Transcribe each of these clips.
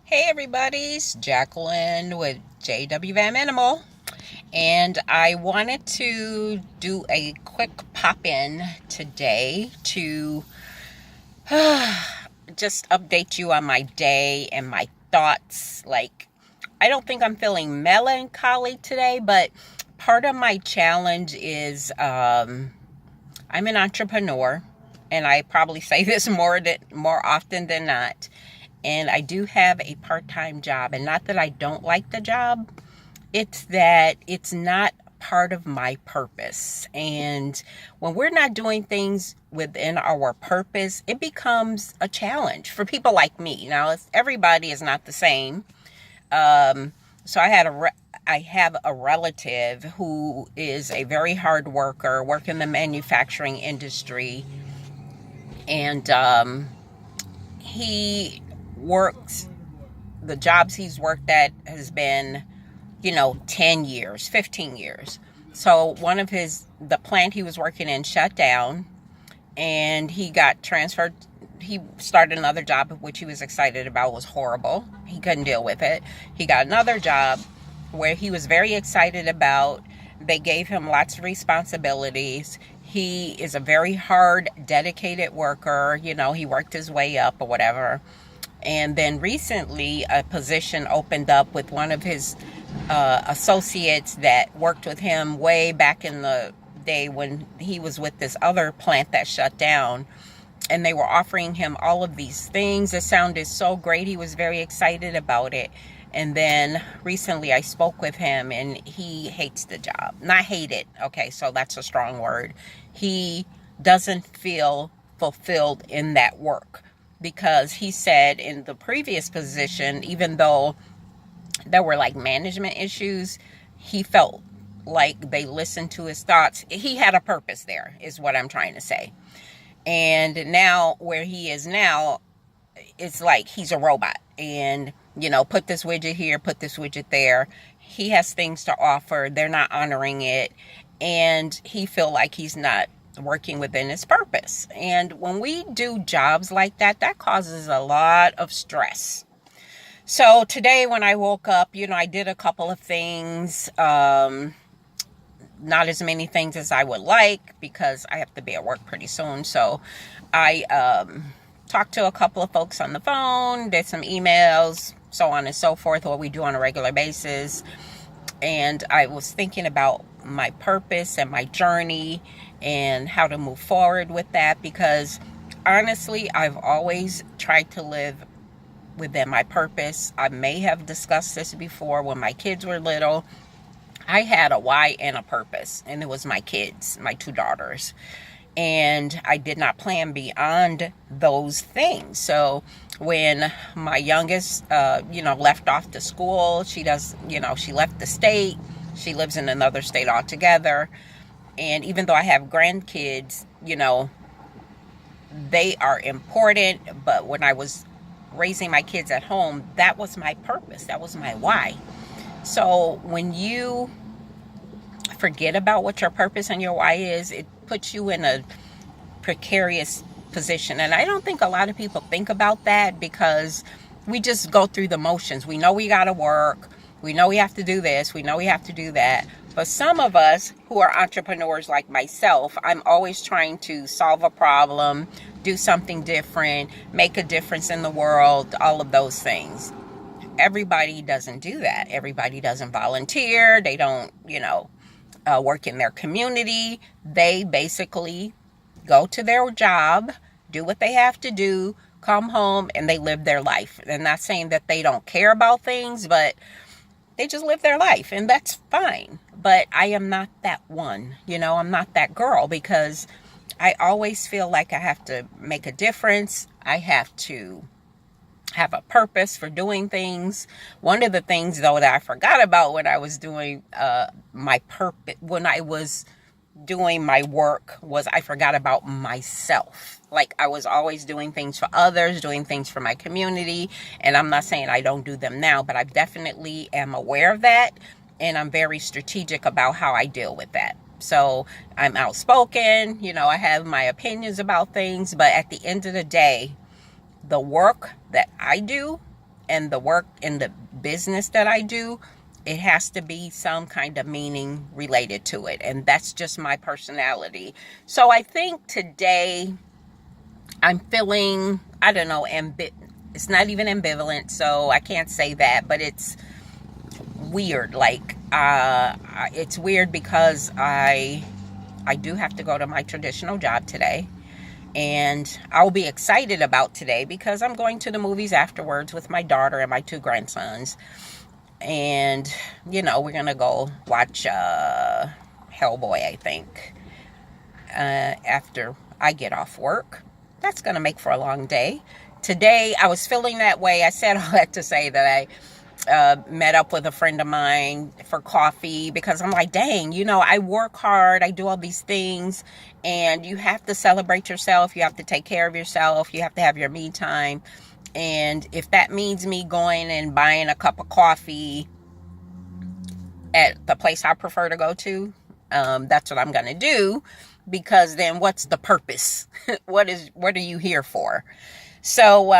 Hey everybody, it's Jacqueline with JWM Animal, and I wanted to do a quick pop-in today to just update you on my day and my thoughts. I don't think I'm feeling melancholy today, but part of my challenge is I'm an entrepreneur, and I probably say this more often than not. And I do have a part-time job, and not that I don't like the job, it's that it's not part of my purpose. And when we're not doing things within our purpose, it becomes a challenge for people like me. Now, everybody is not the same. So I have a relative who is a very hard worker, work in the manufacturing industry, and he works, the jobs he's worked at has been, 10 years, 15 years. So the plant he was working in shut down, and he got transferred. He started another job, which he was excited about. It was horrible. He couldn't deal with it. He got another job where he was very excited about. They gave him lots of responsibilities. He is a very hard, dedicated worker. He worked his way up or whatever. And then recently, a position opened up with one of his associates that worked with him way back in the day when he was with this other plant that shut down. And they were offering him all of these things. It sounded so great. He was very excited about it. And then recently I spoke with him, and he hates the job. Not hate it. Okay, so that's a strong word. He doesn't feel fulfilled in that work, because he said in the previous position, even though there were management issues, he felt like they listened to his thoughts. He had a purpose there, is what I'm trying to say. And now where he is now, it's like he's a robot, and put this widget here, put this widget there. He has things to offer. They're not honoring it, and he feel like he's not working within his purpose. And when we do jobs like that, that causes a lot of stress. So today when I woke up, I did a couple of things, not as many things as I would like, because I have to be at work pretty soon. So I talked to a couple of folks on the phone, did some emails, so on and so forth, what we do on a regular basis. And I was thinking about my purpose and my journey and how to move forward with that, because honestly, I've always tried to live within my purpose. I may have discussed this before. When my kids were little, I had a why and a purpose, and it was my kids, my two daughters. And I did not plan beyond those things. So when my youngest, left off to school, she left the state. She lives in another state altogether. And even though I have grandkids, they are important. But when I was raising my kids at home, that was my purpose. That was my why. So when you forget about what your purpose and your why is, it puts you in a precarious position. And I don't think a lot of people think about that, because we just go through the motions. We know we got to work. We know we have to do this. We know we have to do that. But some of us who are entrepreneurs like myself, I'm always trying to solve a problem, do something different, make a difference in the world, all of those things. Everybody doesn't do that. Everybody doesn't volunteer. They don't, work in their community. They basically go to their job, do what they have to do, come home, and they live their life. And not saying that they don't care about things, but they just live their life, and that's fine. But I am not that one. I'm not that girl, because I always feel like I have to make a difference. I have to have a purpose for doing things. One of the things, though, that I forgot about when I was doing my purpose, when I was doing my work, was I forgot about myself. I was always doing things for others, doing things for my community. And I'm not saying I don't do them now, but I definitely am aware of that. And I'm very strategic about how I deal with that. So I'm outspoken, I have my opinions about things. But at the end of the day, the work that I do and the work and the business that I do, it has to be some kind of meaning related to it. And that's just my personality. So I think today I'm feeling, I don't know, it's not even ambivalent, so I can't say that, but it's weird. Like, it's weird because I do have to go to my traditional job today. And I'll be excited about today because I'm going to the movies afterwards with my daughter and my 2 grandsons. And, we're going to go watch Hellboy, I think, after I get off work. That's going to make for a long day. Today, I was feeling that way. I said all that to say that I met up with a friend of mine for coffee because I'm like, dang, I work hard. I do all these things, and you have to celebrate yourself. You have to take care of yourself. You have to have your me time. And if that means me going and buying a cup of coffee at the place I prefer to go to, that's what I'm going to do, because then what's the purpose? What are you here for? So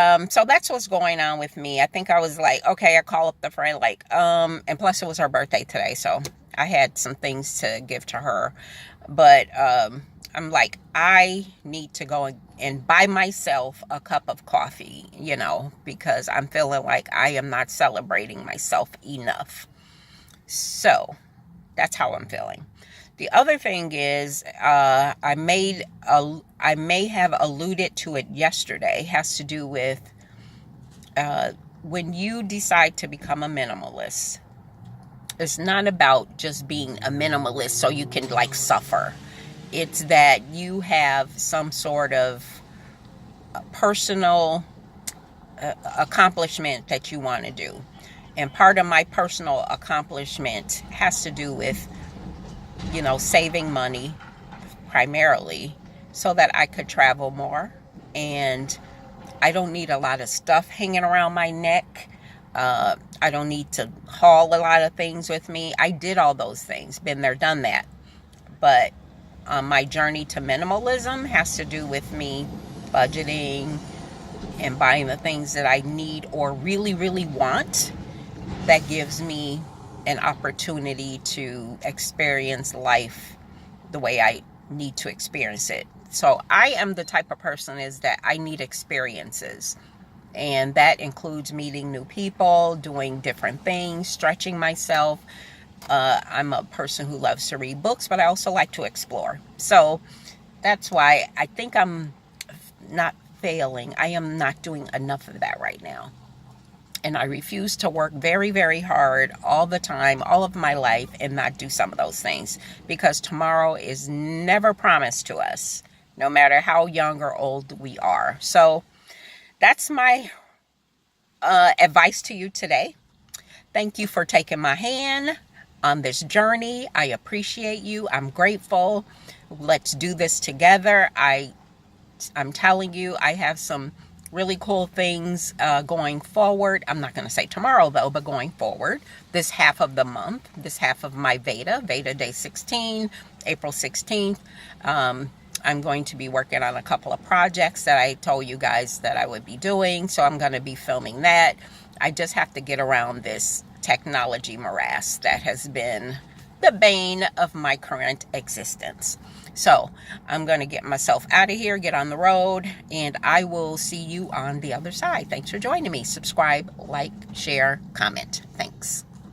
that's what's going on with me. I think I was like, okay, I call up the friend, like, and plus it was her birthday today, so I had some things to give to her. But I'm like, I need to go and buy myself a cup of coffee, because I'm feeling like I am not celebrating myself enough. So that's how I'm feeling. The other thing is, I may have alluded to it yesterday, has to do with when you decide to become a minimalist. It's not about just being a minimalist so you can like suffer. It's that you have some sort of personal accomplishment that you want to do. And part of my personal accomplishment has to do with saving money primarily so that I could travel more. And I don't need a lot of stuff hanging around my neck. I don't need to haul a lot of things with me. I did all those things, been there, done that. But my journey to minimalism has to do with me budgeting and buying the things that I need or really, really want. That gives me an opportunity to experience life the way I need to experience it. So I am the type of person is that I need experiences. And that includes meeting new people, doing different things, stretching myself. I'm a person who loves to read books, but I also like to explore. So that's why I think I'm not failing. I am not doing enough of that right now. And I refuse to work very, very hard all the time, all of my life, and not do some of those things. Because tomorrow is never promised to us, no matter how young or old we are. So that's my advice to you today. Thank you for taking my hand on this journey. I appreciate you. I'm grateful. Let's do this together. I'm telling you, I have some really cool things going forward. I'm not going to say tomorrow though, but going forward, this half of the month, this half of my VEDA day 16, April 16th. I'm going to be working on a couple of projects that I told you guys that I would be doing. So I'm going to be filming that. I just have to get around this technology morass that has been the bane of my current existence. So I'm going to get myself out of here, get on the road, and I will see you on the other side. Thanks for joining me. Subscribe, like, share, comment. Thanks.